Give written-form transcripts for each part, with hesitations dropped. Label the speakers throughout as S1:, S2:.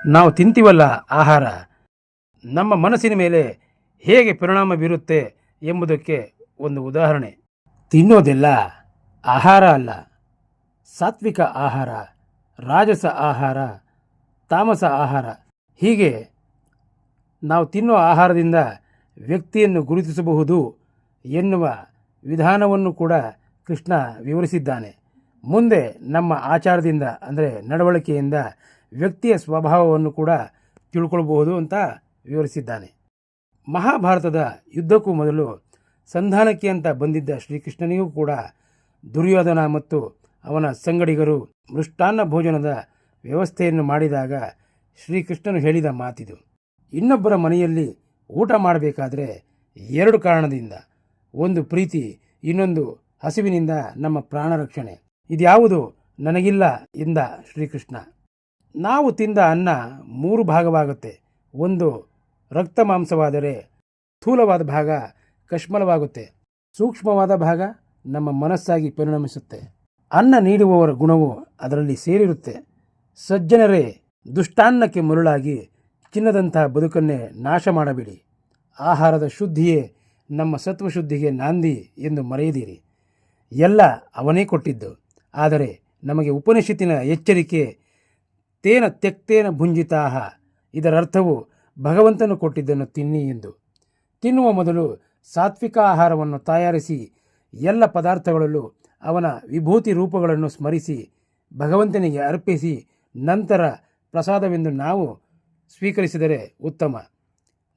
S1: ನಾವು ತಿಂತೀವಲ್ಲ ಆಹಾರ ನಮ್ಮ ಮನಸ್ಸಿನ ಮೇಲೆ ಹೇಗೆ ಪರಿಣಾಮ ಬೀರುತ್ತೆ ಎಂಬುದಕ್ಕೆ ಒಂದು ಉದಾಹರಣೆ. ತಿನ್ನೋದೆಲ್ಲ ಆಹಾರ ಅಲ್ಲ. ಸಾತ್ವಿಕ ಆಹಾರ, ರಾಜಸ ಆಹಾರ, ತಾಮಸ ಆಹಾರ. ಹೀಗೆ ನಾವು ತಿನ್ನುವ ಆಹಾರದಿಂದ ವ್ಯಕ್ತಿಯನ್ನು ಗುರುತಿಸಬಹುದು ಎನ್ನುವ ವಿಧಾನವನ್ನು ಕೂಡ ಕೃಷ್ಣ ವಿವರಿಸಿದ್ದಾನೆ. ಮುಂದೆ ನಮ್ಮ ಆಚಾರದಿಂದ ಅಂದರೆ ನಡವಳಿಕೆಯಿಂದ ವ್ಯಕ್ತಿಯ ಸ್ವಭಾವವನ್ನು ಕೂಡ ತಿಳ್ಕೊಳ್ಬಹುದು ಅಂತ ವಿವರಿಸಿದ್ದಾನೆ. ಮಹಾಭಾರತದ ಯುದ್ಧಕ್ಕೂ ಮೊದಲು ಸಂಧಾನಕ್ಕೆ ಅಂತ ಬಂದಿದ್ದ ಶ್ರೀಕೃಷ್ಣನಿಗೂ ಕೂಡ ದುರ್ಯೋಧನ ಮತ್ತು ಅವನ ಸಂಗಡಿಗರು ಮೃಷ್ಟಾನ್ನ ಭೋಜನದ ವ್ಯವಸ್ಥೆಯನ್ನು ಮಾಡಿದಾಗ ಶ್ರೀಕೃಷ್ಣನು ಹೇಳಿದ ಮಾತಿದು. ಇನ್ನೊಬ್ಬರ ಮನೆಯಲ್ಲಿ ಊಟ ಮಾಡಬೇಕಾದ್ರೆ ಎರಡು ಕಾರಣದಿಂದ, ಒಂದು ಪ್ರೀತಿ, ಇನ್ನೊಂದು ಹಸಿವಿನಿಂದ ನಮ್ಮ ಪ್ರಾಣ ರಕ್ಷಣೆ. ಇದ್ಯಾವುದು ನನಗಿಲ್ಲ ಎಂದ ಶ್ರೀಕೃಷ್ಣ. ನಾವು ತಿಂದ ಅನ್ನ ಮೂರು ಭಾಗವಾಗುತ್ತೆ. ಒಂದು ರಕ್ತ ಮಾಂಸವಾದರೆ ಸ್ಥೂಲವಾದ ಭಾಗ ಕಶ್ಮಲವಾಗುತ್ತೆ, ಸೂಕ್ಷ್ಮವಾದ ಭಾಗ ನಮ್ಮ ಮನಸ್ಸಾಗಿ ಪರಿಣಮಿಸುತ್ತೆ. ಅನ್ನ ನೀಡುವವರ ಗುಣವು ಅದರಲ್ಲಿ ಸೇರಿರುತ್ತೆ. ಸಜ್ಜನರೇ ದುಷ್ಟಾನ್ನಕ್ಕೆ ಮರುಳಾಗಿ ಚಿನ್ನದಂತಹ ಬದುಕನ್ನೇ ನಾಶ ಮಾಡಬೇಡಿ. ಆಹಾರದ ಶುದ್ಧಿಯೇ ನಮ್ಮ ಸತ್ವಶುದ್ಧಿಗೆ ನಾಂದಿ ಎಂದು ಮರೆಯದಿರಿ. ಎಲ್ಲ ಅವನೇ ಕೊಟ್ಟಿದ್ದು. ಆದರೆ ನಮಗೆ ಉಪನಿಷತ್ತಿನ ಎಚ್ಚರಿಕೆ ತೇನ ತ್ಯಕ್ತೇನ ಭುಂಜಿತಾಹ, ಇದರರ್ಥವು ಭಗವಂತನು ಕೊಟ್ಟಿದ್ದನ್ನು ತಿನ್ನಿ ಎಂದು. ತಿನ್ನುವ ಮೊದಲು ಸಾತ್ವಿಕ ಆಹಾರವನ್ನು ತಯಾರಿಸಿ ಎಲ್ಲ ಪದಾರ್ಥಗಳಲ್ಲೂ ಅವನ ವಿಭೂತಿ ರೂಪಗಳನ್ನು ಸ್ಮರಿಸಿ ಭಗವಂತನಿಗೆ ಅರ್ಪಿಸಿ ನಂತರ ಪ್ರಸಾದವೆಂದು ನಾವು ಸ್ವೀಕರಿಸಿದರೆ ಉತ್ತಮ.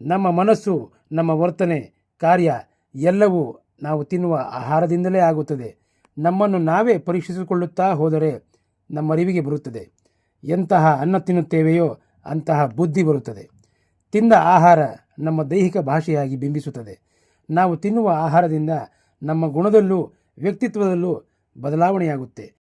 S1: ನಮ್ಮ ಮನಸ್ಸು, ನಮ್ಮ ವರ್ತನೆ, ಕಾರ್ಯ ಎಲ್ಲವೂ ನಾವು ತಿನ್ನುವ ಆಹಾರದಿಂದಲೇ ಆಗುತ್ತದೆ. ನಮ್ಮನ್ನು ನಾವೇ ಪರೀಕ್ಷಿಸಿಕೊಳ್ಳುತ್ತಾ ಹೋದರೆ ನಮ್ಮ ಅರಿವಿಗೆ ಬರುತ್ತದೆ. ಎಂತಹ ಅನ್ನ ತಿನ್ನುತ್ತೇವೆಯೋ ಅಂತಹ ಬುದ್ಧಿ ಬರುತ್ತದೆ. ತಿಂದ ಆಹಾರ ನಮ್ಮ ದೈಹಿಕ ಭಾಷೆಯಾಗಿ ಬಿಂಬಿಸುತ್ತದೆ. ನಾವು ತಿನ್ನುವ ಆಹಾರದಿಂದ ನಮ್ಮ ಗುಣದಲ್ಲೂ ವ್ಯಕ್ತಿತ್ವದಲ್ಲೂ ಬದಲಾವಣೆಯಾಗುತ್ತೆ.